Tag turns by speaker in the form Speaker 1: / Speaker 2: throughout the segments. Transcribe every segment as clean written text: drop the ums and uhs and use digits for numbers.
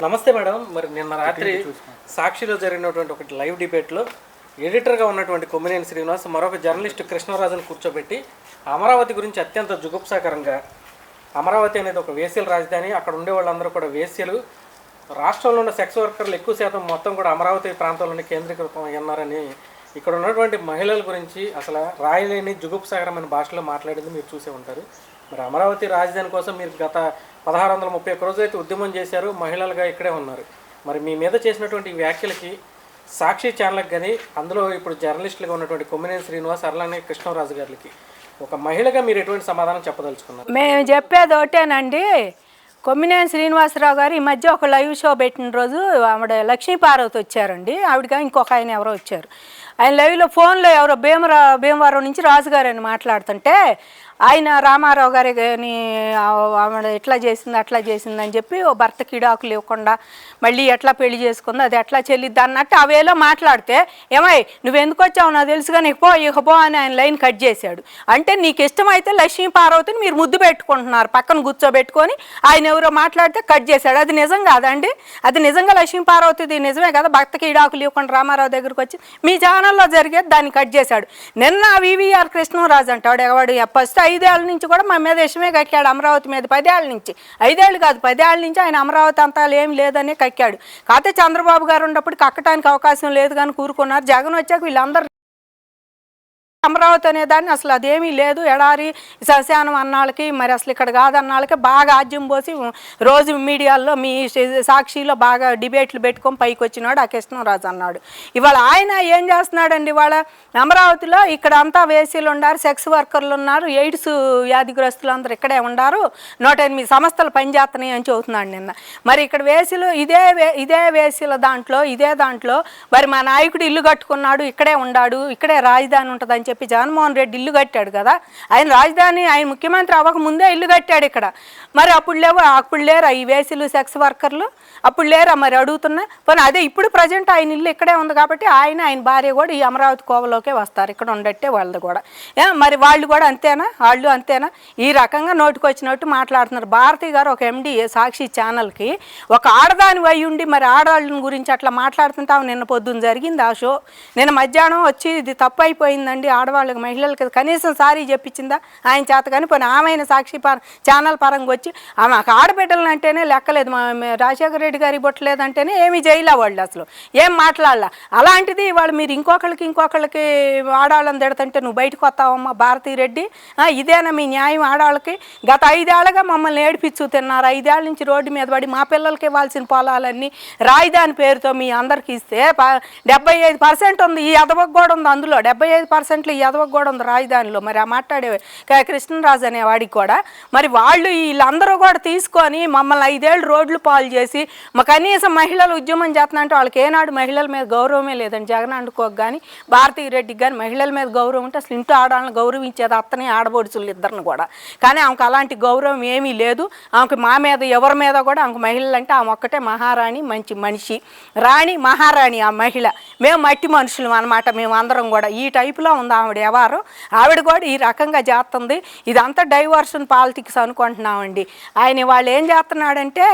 Speaker 1: నమస్తే మేడం. మరి నిన్న రాత్రి సాక్షిలో జరిగినటువంటి ఒక లైవ్ డిబేట్లో ఎడిటర్గా ఉన్నటువంటి కొమ్మినేని శ్రీనివాస్ మరొక జర్నలిస్ట్ కృష్ణరాజును కూర్చోబెట్టి అమరావతి గురించి అత్యంత జుగుప్సాకరంగా, అమరావతి అనేది ఒక వేశ్యల రాజధాని, అక్కడ ఉండే వాళ్ళందరూ కూడా వేశ్యలు, రాష్ట్రంలో ఉన్న సెక్స్ వర్కర్లు ఎక్కువ శాతం మొత్తం కూడా అమరావతి ప్రాంతంలోనే కేంద్రీకృతం అయ్యారని ఇక్కడ ఉన్నటువంటి మహిళల గురించి అసలు రాయలేని జుగుప్సాకరమైన భాషలో మాట్లాడింది మీరు చూసే ఉంటారు. మరి అమరావతి రాజధాని కోసం మీరు గత 1631 రోజులు అయితే ఉద్యమం చేశారు, మహిళలుగా ఇక్కడే ఉన్నారు. మరి మీ మీద చేసినటువంటి వ్యాఖ్యలకి సాక్షి ఛానల్కి కానీ, అందులో ఇప్పుడు జర్నలిస్టులుగా ఉన్నటువంటి కొమ్మినేని శ్రీనివాస్ అలానే కృష్ణరాజు గారికి ఒక మహిళగా మీరు ఎటువంటి సమాధానం చెప్పదలుచుకున్నారు?
Speaker 2: మేము చెప్పేది ఒకటేనండి, కొమ్మినేని శ్రీనివాసరావు గారు ఈ మధ్య ఒక లైవ్ షో పెట్టిన రోజు ఆవిడ లక్ష్మీపార్వతి వచ్చారండి. ఆవిడగా ఇంకొక ఆయన ఎవరో వచ్చారు. ఆయన లైవ్లో ఫోన్లో ఎవరో భీమవరం నుంచి రాజుగారు అని మాట్లాడుతుంటే ఆయన రామారావు గారిని ఆవిడ ఎట్లా చేసింది అట్లా చేసింది అని చెప్పి ఓ భర్తకి ఇడాకులు ఇవ్వకుండా మళ్ళీ ఎట్లా పెళ్లి చేసుకుంది, అది ఎట్లా చెల్లిద్ది అన్నట్టు అవేలో మాట్లాడితే, ఏమై నువ్వు ఎందుకు వచ్చావు నాకు తెలుసుగా, నీకు ఇకపో అని ఆయన లైన్ కట్ చేశాడు. అంటే నీకు ఇష్టమైతే లక్ష్మీ పార్వతిని మీరు ముద్దు పెట్టుకుంటున్నారు, పక్కన కూర్చోబెట్టుకొని ఆయన ఎవరో మాట్లాడితే కట్ చేశాడు. అది నిజం కాదండి? అది నిజంగా లక్ష్మీ పార్వతిది నిజమే కదా? భర్తకి ఇడాకులు ఇవ్వకుండా రామారావు దగ్గరికి వచ్చి మీ ఛానల్లో జరిగేది దాన్ని కట్ చేశాడు. నిన్న వివిఆర్ కృష్ణరాజు అంటాడు, ఎవడు ఫస్ట్ 5 ఏళ్ళ నుంచి కూడా మా మీద విషమే కక్కాడు, అమరావతి మీద 10 ఏళ్ళ నుంచి, 5 ఏళ్ళు కాదు 10 ఏళ్ళ నుంచి ఆయన అమరావతి అంతా ఏం లేదని కక్కాడు. కాకపోతే చంద్రబాబు గారు ఉన్నప్పుడు కక్కటానికి అవకాశం లేదు కానీ కూరుకున్నారు. జగన్ వచ్చాక వీళ్ళందరూ అమరావతి అనేదాన్ని అసలు అదేమీ లేదు, ఎడారి శ్మశానం అన్నాళ్ళకి, మరి అసలు ఇక్కడ కాదన్నాళ్ళకి బాగా ఆజ్యం పోసి రోజు మీడియాల్లో మీ సాక్షిలో బాగా డిబేట్లు పెట్టుకొని పైకి వచ్చినాడు ఆ కృష్ణరాజు అన్నాడు. ఇవాళ ఆయన ఏం చేస్తున్నాడండి? ఇవాళ అమరావతిలో ఇక్కడ అంతా వేసీలు ఉన్నారు, సెక్స్ వర్కర్లు ఉన్నారు, ఎయిడ్స్ వ్యాధిగ్రస్తులు అందరూ ఇక్కడే ఉన్నారు, 108 సంస్థలు పనిచేస్తున్నాయి అని చెబుతున్నాడు నిన్న. మరి ఇక్కడ వేసీలు ఇదే వేసీల దాంట్లో మరి మా నాయకుడు ఇల్లు కట్టుకున్నాడు, ఇక్కడే ఉన్నాడు, ఇక్కడే రాజధాని ఉంటుందని చెప్పి జగన్మోహన్ రెడ్డి ఇల్లు కట్టాడు కదా. ఆయన రాజధాని ఆయన ముఖ్యమంత్రి అవ్వక ముందే ఇల్లు కట్టాడు ఇక్కడ. మరి అప్పుడు లేరా ఈ వేసీలు సెక్స్ వర్కర్లు? అప్పుడు లేరా? మరి అడుగుతున్నా. పోనీ అదే ఇప్పుడు ప్రజెంట్ ఆయన ఇల్లు ఇక్కడే ఉంది కాబట్టి ఆయన భార్య కూడా ఈ అమరావతి కోవలోకే వస్తారు, ఇక్కడ ఉండట్టే వాళ్ళది కూడా. మరి వాళ్ళు కూడా అంతేనా? వాళ్ళు అంతేనా? ఈ రకంగా నోటికొచ్చినట్టు మాట్లాడుతున్నారు. భారతి గారు ఒక ఎండి సాక్షి ఛానల్కి ఒక ఆడదాని వై ఉండి మరి ఆడవాళ్ళని గురించి అట్లా మాట్లాడుతుంటావు. నిన్న పొద్దున్న జరిగింది ఆ షో. నిన్న మధ్యాహ్నం వచ్చి ఇది తప్పు అయిపోయిందండి, ఆడవాళ్ళకి మహిళలకి కనీసం సారీ చెప్పించిందా ఆయన చేత? కానీ పోనీ ఆమె సాక్షి ఛానల్ పరంగా వచ్చి ఆమె ఆడబిడ్డలను అంటేనే లెక్కలేదు, రాజశేఖర రెడ్డి గారికి బొట్టలేదంటేనే ఏమి చేయలే వాళ్ళు, అసలు ఏం మాట్లాడలా. అలాంటిది వాళ్ళు మీరు ఇంకొకళ్ళకి ఆడవాళ్ళని తిడుతుంటే నువ్వు బయటకు వస్తావమ్మా భారతీ రెడ్డి? ఇదేనా మీ న్యాయం ఆడవాళ్ళకి? గత 5 ఏళ్ళగా మమ్మల్ని ఏడిపించు తిన్నారు. 5 ఏళ్ళ నుంచి రోడ్డు మీద పడి మా పిల్లలకి ఇవ్వాల్సిన పొలాలన్నీ రాజధాని పేరుతో మీ అందరికి ఇస్తే 75% ఉంది, ఈ ఎదవకు కూడా ఉంది, అందులో 75% ఈ ఎదవకు కూడా ఉంది రాజధానిలో. మరి ఆ మాట్లాడే కృష్ణరాజు అనే వాడికి కూడా మరి వాళ్ళు వీళ్ళందరూ కూడా తీసుకొని మమ్మల్ని 5 ఏళ్ళు రోడ్లు పాలు చేసి మా కనీసం మహిళలు ఉద్యమం చేస్తున్నంటే వాళ్ళకి ఏనాడు మహిళల మీద గౌరవమే లేదండి. జగన్ అండుకోక కానీ భారతీ రెడ్డికి కానీ మహిళల మీద గౌరవం ఉంటే అసలు ఇంట్లో ఆడవాళ్ళని గౌరవించేది అత్తనే ఆడబడుచులు ఇద్దరిని కూడా. కానీ ఆమెకు అలాంటి గౌరవం ఏమీ లేదు. ఆమెకు మా మీద ఎవరి మీద కూడా ఆమెకు మహిళలు అంటే ఆమె ఒక్కటే మహారాణి, మంచి మనిషి, రాణి మహారాణి ఆ మహిళ. మేము మట్టి మనుషులు అనమాట, మేము అందరం కూడా ఈ టైపులో ఉంది ఆవిడ ఎవరు. ఆవిడ కూడా ఈ రకంగా చేస్తుంది. ఇదంతా డైవర్షన్ పాలిటిక్స్ అనుకుంటున్నామండి. ఆయన వాళ్ళు ఏం చేస్తున్నాడంటే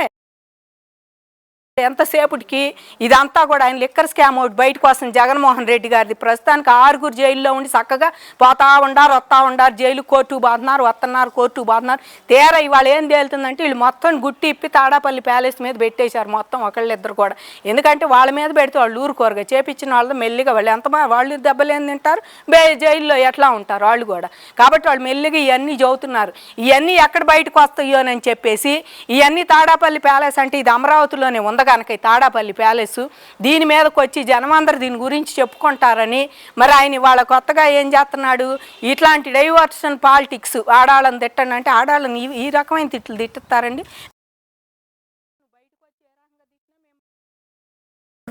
Speaker 2: ఎంతసేపటికి ఇదంతా కూడా ఆయన లిక్కర్ స్కామ్ ఒకటి బయటకు వస్తుంది జగన్మోహన్ రెడ్డి గారిది. ప్రస్తుతానికి 6 జైల్లో ఉండి చక్కగా పోతా వస్తూ ఉండారు, జైలు కోర్టు బాతున్నారు, వస్తున్నారు, కోర్టు బాతున్నారు. తీరా ఇవాళ ఏం తేలుతుందంటే వీళ్ళు మొత్తం గుట్టి ఇప్పి తాడాపల్లి ప్యాలెస్ మీద పెట్టేశారు మొత్తం ఒకళ్ళిద్దరు కూడా. ఎందుకంటే వాళ్ళ మీద పెడితే వాళ్ళు ఊరుకోరుగా, చేపించిన వాళ్ళతో మెల్లిగా వాళ్ళు దెబ్బలు ఏం తింటారు, జైల్లో ఎట్లా ఉంటారు వాళ్ళు కూడా. కాబట్టి వాళ్ళు మెల్లిగా ఇవన్నీ చదువుతున్నారు. ఇవన్నీ ఎక్కడ బయటకు వస్తాయోనని చెప్పేసి ఇవన్నీ తాడాపల్లి ప్యాలెస్ అంటే ఇది అమరావతిలోనే ఉంది కనుక తాడాపల్లి ప్యాలెస్, దీని మీదకి వచ్చి జనమందరూ దీని గురించి చెప్పుకుంటారని మరి ఆయన వాళ్ళ కొత్తగా ఏం చేస్తున్నాడు, ఇట్లాంటి డైవర్షన్ పాలిటిక్స్. ఆడాళ్ళని తిట్టండి అంటే ఆడాళ్ళని ఈ రకమైన తిట్లు తిట్టుతారండి.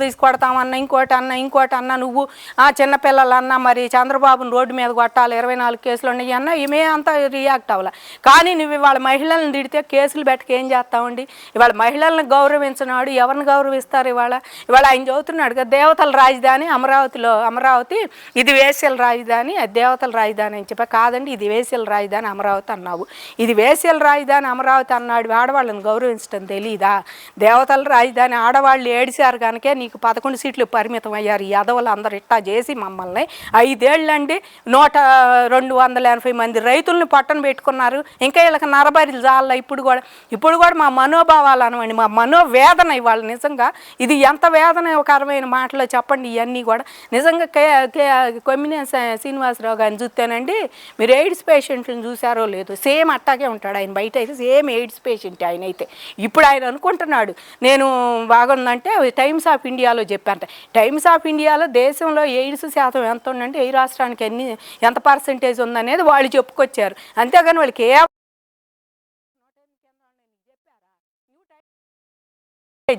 Speaker 2: తీసుకొడతామన్నా ఇంకోటి అన్నా నువ్వు చిన్నపిల్లలన్నా మరి చంద్రబాబుని రోడ్డు మీద కొట్టాలి 24 కేసులు ఉన్నాయి అన్నా ఈమె అంతా రియాక్ట్ అవ్వాలి. కానీ నువ్వు ఇవాళ మహిళలను తిడితే కేసులు పెట్టక ఏం చేస్తామండి? ఇవాళ మహిళలను గౌరవించినాడు, ఎవరిని గౌరవిస్తారు? ఇవాళ ఆయన చదువుతున్నాడు కదా దేవతల రాజధాని అమరావతి ఇది వేశ్యల రాజధాని, అది దేవతల రాజధాని అని చెప్పి. కాదండి, ఇది వేశ్యల రాజధాని అమరావతి అన్నావు. ఇది వేశ్యల రాజధాని అమరావతి అన్నాడు, ఆడవాళ్ళని గౌరవించడం తెలీదా? దేవతల రాజధాని ఆడవాళ్ళు ఏడిశారు కనుకే నీకు 11 సీట్లు పరిమితం అయ్యారు. ఈ యాదవులు అందరు ఇట్టా చేసి మమ్మల్ని 5 ఏళ్ళండి 280 మంది రైతుల్ని పట్టణ పెట్టుకున్నారు. ఇంకా వీళ్ళకి నరబరి జాల. ఇప్పుడు కూడా మా మనోభావాలు అనవండి, మా మనోవేదన ఇవాళ నిజంగా ఇది ఎంత వేదనకరమైన మాటలో చెప్పండి. ఇవన్నీ కూడా నిజంగా కొమ్మినేని శ్రీనివాసరావు గారిని చూస్తేనండి, మీరు ఎయిడ్స్ పేషెంట్లను చూసారో లేదో సేమ్ అట్టాగే ఉంటాడు ఆయన. బయట అయితే సేమ్ ఎయిడ్స్ పేషెంట్ ఆయన అయితే. ఇప్పుడు ఆయన అనుకుంటున్నాడు నేను బాగుందంటే టైమ్స్ ఆఫ్ ఇండియాలో చెప్పారంట. టైమ్స్ ఆఫ్ ఇండియాలో దేశంలో ఎయిడ్స్ శాతం ఎంత ఉందంటే ఏ రాష్ట్రానికి ఎంత పర్సెంటేజ్ ఉందనేది వాళ్ళు చెప్పుకొచ్చారు. అంతేగాని వాళ్ళకి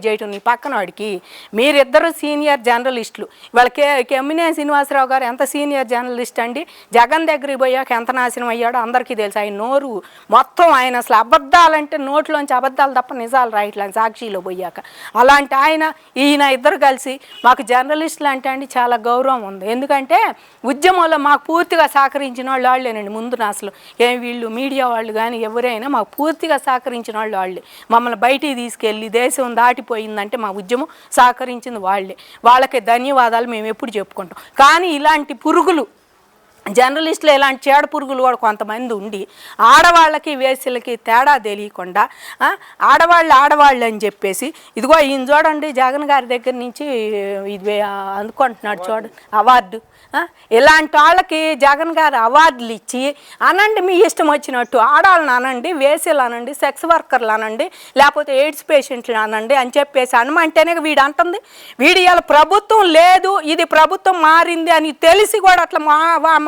Speaker 2: చేయటం నీ పక్కన వాడికి. మీరిద్దరు సీనియర్ జర్నలిస్టులు. ఇవాళ కొమ్మినేని శ్రీనివాసరావు గారు ఎంత సీనియర్ జర్నలిస్ట్ అండి. జగన్ దగ్గరికి పోయాక ఎంత నాశనం అయ్యాడో అందరికీ తెలుసు. ఆయన నోరు మొత్తం ఆయన అసలు అబద్ధాలంటే నోట్లోంచి అబద్ధాలు తప్ప నిజాలు రాయట్లేదు సాక్షిలో పోయాక. అలాంటి ఈయన ఇద్దరు కలిసి మాకు జర్నలిస్టులు అంటే అండి చాలా గౌరవం ఉంది. ఎందుకంటే ఉద్యమంలో మాకు పూర్తిగా సహకరించిన వాళ్ళేనండి. ముందు అసలు వీళ్ళు మీడియా వాళ్ళు కానీ ఎవరైనా మాకు పూర్తిగా సహకరించిన వాళ్ళే. మమ్మల్ని బయటికి తీసుకెళ్ళి దేశం దాటిపోయిందంటే మా ఉద్యమం సహకరించింది వాళ్ళకి ధన్యవాదాలు మేము ఎప్పుడు చెప్పుకుంటాం. కానీ ఇలాంటి పురుగులు జర్నలిస్టులు ఇలాంటి చేడ పురుగులు కూడా కొంతమంది ఉండి ఆడవాళ్ళకి వేసులకి తేడా తెలియకుండా ఆడవాళ్ళు అని చెప్పేసి ఇదిగో ఈయన చూడండి జగన్ గారి దగ్గర నుంచి ఇది అందుకుంటున్నాడు చూడండి అవార్డు. ఇలాంటి వాళ్ళకి జగన్ గారు అవార్డులు ఇచ్చి అనండి మీ ఇష్టం వచ్చినట్టు ఆడాలని అనండి, వేసలు అనండి, సెక్స్ వర్కర్లు అనండి, లేకపోతే ఎయిడ్స్ పేషెంట్లు అనండి అని చెప్పేసి అనమంటేనే వీడు అంటుంది. వీడు ఇవాళ ప్రభుత్వం లేదు, ఇది ప్రభుత్వం మారింది అని తెలిసి కూడా అట్లా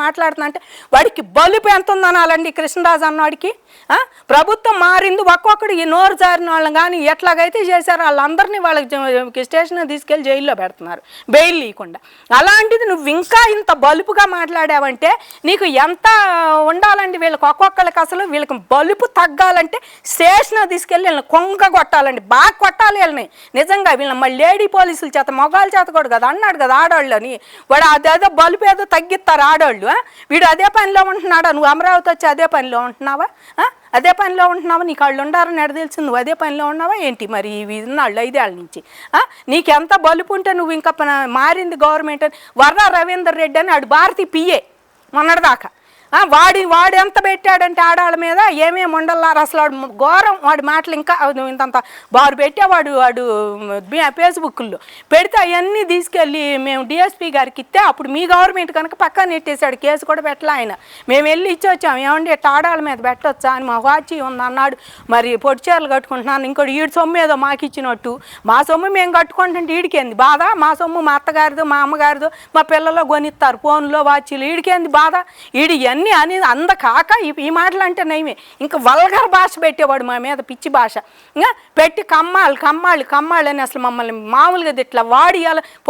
Speaker 2: మాట్లాడుతుందంటే వాడికి బలుపు ఎంత ఉందనాలండి కృష్ణరాజు అన్నవాడికి. ప్రభుత్వం మారింది, ఒక్కొక్కడు ఈ నోరు జారిన వాళ్ళని కానీ ఎట్లాగైతే చేశారో వాళ్ళందరినీ వాళ్ళకి స్టేషన్ తీసుకెళ్ళి జైల్లో పెడుతున్నారు బెయిల్ లేకుండా. అలాంటిది నువ్వు ఇంకా ఇంత బలుపుగా మాట్లాడావంటే నీకు ఎంత ఉండాలండి? వీళ్ళకి ఒక్కొక్కరికి అసలు వీళ్ళకి బలుపు తగ్గాలంటే స్టేషన్ తీసుకెళ్ళి వీళ్ళని కొంగ కొట్టాలండి, బాగా కొట్టాలి వీళ్ళని నిజంగా. వీళ్ళని మళ్ళీ లేడీ పోలీసుల చేత మొగాళ్ళ చేత కూడా కదా అన్నాడు కదా ఆడవాళ్ళు అని. వాడు అదేదో బలుపు ఏదో తగ్గిస్తారు ఆడవాళ్ళు. వీడు అదే పనిలో ఉంటున్నాడా? నువ్వు అమరావతి వచ్చి అదే పనిలో ఉంటున్నావా? అదే పనిలో ఉంటున్నావా? నీకు వాళ్ళు ఉండారని ఎడ తెలిసి నువ్వు అదే పనిలో ఉన్నావా ఏంటి? మరి ఇన్నాళ్ళు 5 ఏళ్ళ నుంచి నీకెంత బలుపు ఉంటే నువ్వు ఇంకా మారింది గవర్నమెంట్ అని. వర్రా రవీందర్ రెడ్డి అని వాడు భారతీ పిఏ మొన్నటిదాకా. వాడు ఎంత పెట్టాడంటే ఆడవాళ్ళ మీద ఏమేమి ఉండల్లారు అసలు. వాడు ఘోరం, వాడి మాటలు ఇంకా ఇంతంత బారు పెట్టేవాడు. వాడు ఫేస్బుక్లో పెడితే అవన్నీ తీసుకెళ్ళి మేము డిఎస్పీ గారికి ఇస్తే అప్పుడు మీ గవర్నమెంట్ కనుక పక్కన నెట్టేశాడు, కేసు కూడా పెట్టలే ఆయన. మేము వెళ్ళి ఇచ్చి వచ్చాము, ఏమండి ఇట్లా ఆడవాళ్ళ మీద పెట్టొచ్చా అని. మా వాచి ఉంది అన్నాడు. మరి పొడి చీరలు కట్టుకుంటున్నాను, ఇంకోటి ఈడు సొమ్ము ఏదో మాకు ఇచ్చినట్టు మా సొమ్ము మేము కట్టుకుంటుంటే ఈడికేంది బాధ? మా సొమ్ము మా అత్తగారిదో మా అమ్మగారిదో మా పిల్లల్లో కొనిస్తారు ఫోన్లో వాచీలు, ఈడికేంది బాధ? ఈడి అన్నీ అని అందకాక ఈ మాటలు అంటే నయమే. ఇంకా వల్గర్ భాష పెట్టేవాడు మా మీద, పిచ్చి భాష ఇంకా పెట్టి కమ్మాళ్ళు అని అసలు మమ్మల్ని మామూలుగా ఇట్లా వాడి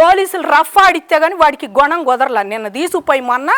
Speaker 2: పోలీసులు రఫ్ ఆడితే కానీ వాడికి గుణం కుదరలా. నిన్న తీసుకుపోయి మొన్న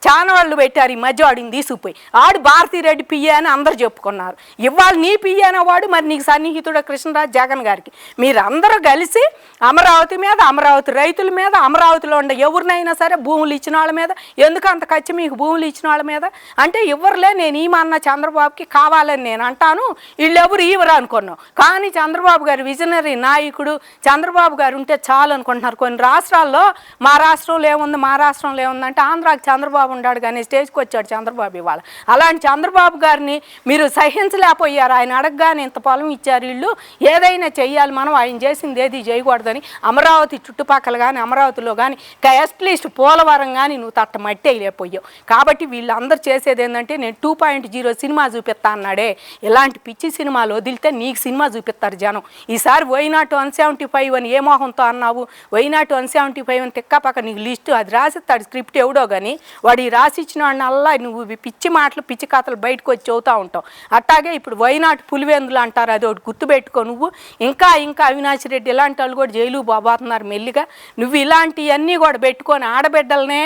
Speaker 2: చాలా వాళ్ళు పెట్టారు ఈ మధ్య వాడిని తీసుకుపోయి. ఆడు భారతీరెడ్డి పియ్య అని అందరు చెప్పుకున్నారు. ఇవాళ నీ పియ్యన వాడు మరి నీకు సన్నిహితుడు కృష్ణరాజు జగన్ గారికి. మీరందరూ కలిసి అమరావతి మీద, అమరావతి రైతుల మీద, అమరావతిలో ఉండే ఎవరినైనా సరే భూములు ఇచ్చిన వాళ్ళ మీద, ఎందుకు అంత ఖర్చు మీకు భూములు ఇచ్చిన వాళ్ళ మీద అంటే ఇవ్వరులే. నేను ఈమన్న చంద్రబాబుకి కావాలని నేను అంటాను, వీళ్ళెవరు ఇవ్వరు అనుకున్నావు. కానీ చంద్రబాబు గారు విజనరీ నాయకుడు, చంద్రబాబు గారు ఉంటే చాలు అనుకుంటున్నారు. కొన్ని రాష్ట్రాల్లో మా రాష్ట్రంలో ఏముందంటే ఆంధ్రాకి చంద్రబాబు ఉన్నాడు కానీ స్టేజ్కి వచ్చాడు చంద్రబాబు ఇవాళ. అలాంటి చంద్రబాబు గారిని మీరు సహించలేకపోయారు. ఆయన అడగగానే ఇంత పొలం ఇచ్చారు, వీళ్ళు ఏదైనా చెయ్యాలి, మనం ఆయన చేసింది ఏది చేయకూడదని అమరావతి చుట్టుపక్కల కానీ అమరావతిలో కానీ అట్లీస్ట్ పోలవరం కానీ నువ్వు తట్ట మట్టి వేయలేకపోయావు. కాబట్టి వీళ్ళ వీళ్ళు అందరు చేసేది ఏంటంటే నేను 2.0 సినిమా చూపిస్తా అన్నాడే, ఇలాంటి పిచ్చి సినిమాలు వదిలితే నీకు సినిమా చూపిస్తారు జనం. ఈసారి వైనాట్ 175 అని ఏ మోహంతో అన్నావు, వైనాట్ 175 అని తిక్కపక్క నీకు లిస్టు అది రాసిస్తాడు స్క్రిప్ట్ ఎవడో కానీ, వాడు ఈ రాసిచ్చిన వాడిని అల్లా నువ్వు పిచ్చి మాటలు పిచ్చి కథలు బయటకు వచ్చి చదువుతూ ఉంటావు. అట్టాగే ఇప్పుడు వైనాట్ పులివెందులు అంటారు, అది ఒకటి గుర్తుపెట్టుకో నువ్వు. ఇంకా అవినాష్ రెడ్డి ఇలాంటి వాళ్ళు కూడా జైలు బాబోతున్నారు మెల్లిగా. నువ్వు ఇలాంటివన్నీ కూడా పెట్టుకొని ఆడబిడ్డలనే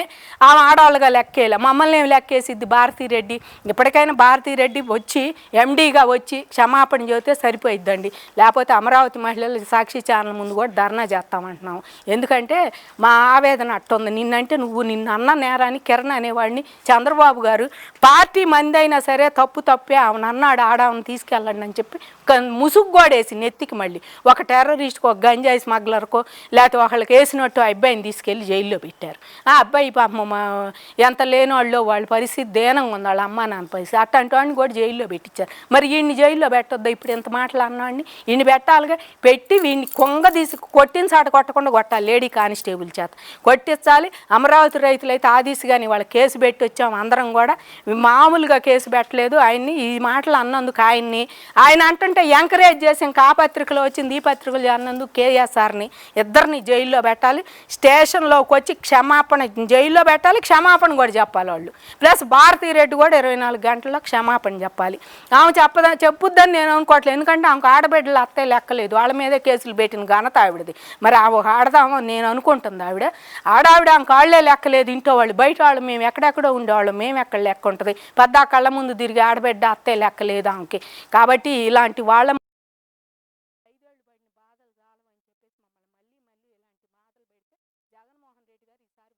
Speaker 2: ఆడవాళ్ళుగా లెక్కేలా, మమ్మల్ని ఏమి లెక్కేసిద్ది భారతీరెడ్డి. ఇప్పటికైనా భారతీరెడ్డి వచ్చి ఎండీగా వచ్చి క్షమాపణ చెబితే సరిపోయిద్దండి. లేకపోతే అమరావతి మహిళలు సాక్షి ఛానల్ ముందు కూడా ధర్నా చేస్తామంటున్నాం. ఎందుకంటే మా ఆవేదన అట్టుంది. నిన్నంటే నిన్ను అన్న నేరాన్ని కిరణ్ అనేవాడిని చంద్రబాబు గారు పార్టీ మంది అయినా సరే తప్పే ఆమెను అన్నాడు, ఆడామని తీసుకెళ్ళండి అని చెప్పి ముసుగు గోడేసి నెత్తికి మళ్ళీ ఒక టెర్రరిస్ట్కో గంజాయి స్మగ్లర్కో లేకపోతే ఒకళ్ళకి వేసినట్టు ఆ అబ్బాయిని తీసుకెళ్ళి జైల్లో పెట్టారు. ఆ అబ్బాయి పాపం ఎంత లేని వాళ్ళ పరిస్థితి దేనంగా ఉంది, వాళ్ళ అమ్మ నాన్న పరిస్థితి. అట్లాంటి వాడిని కూడా జైల్లో పెట్టించారు. మరి వీడిని జైల్లో పెట్టొద్దా? ఇప్పుడు ఇంత మాటలు అన్నవాడిని వీడిని పెట్టాలిగా, పెట్టి వీడిని కొంగ తీసి కొట్టిన చాట కొట్టకుండా కొట్టాలి, లేడీ కానిస్టేబుల్ చేత కొట్టించాలి. అమరావతి రైతులైతే ఆ దిశగాని వాళ్ళ కేసు పెట్టి వచ్చాము అందరం కూడా, మామూలుగా కేసు పెట్టలేదు ఆయన్ని. ఈ మాటలు అన్నందుకు ఆయన అంటుంటే ఎంకరేజ్ చేసి ఇంకా ఆ పత్రికలో వచ్చింది ఈ పత్రికలు అన్నందుకు కేఎస్ఆర్ని ఇద్దరిని జైల్లో పెట్టాలి. స్టేషన్లోకి వచ్చి క్షమాపణ జైల్లో పెట్టాలి, క్షమాపణ కూడా చెప్పాలి వాళ్ళు. ప్లస్ భారతీరెడ్డి కూడా 24 గంటల్లో క్షమాపణ చెప్పాలి. ఆమె చెప్పుద్దని నేను అనుకోవట్లేదు, ఎందుకంటే ఆమెకు ఆడబిడ్డలు అత్తే లెక్కలేదు, వాళ్ళ మీదే కేసులు పెట్టిన ఘనత ఆవిడది. మరి ఆడదామో నేను అనుకుంటుంది ఆవిడ ఆమె కాళ్ళే లెక్కలేదు, ఇంట్లో వాళ్ళు బయట వాళ్ళు మేము ఎక్కడెక్కడో ఉండేవాళ్ళు, మేము ఎక్కడ లెక్క ఉంటుంది, పెద్ద కళ్ళ ముందు తిరిగి ఆడబిడ్డ అత్తే లెక్కలేదు ఆమెకి. కాబట్టి ఇలాంటి వాళ్ళ 5 ఏళ్ళు పడిన బాధలు చాలవని చెప్పేసి మమ్మల్ని మళ్ళీ ఇలాంటి బాధలు పెడితే జగన్మోహన్ రెడ్డి గారు ఈసారి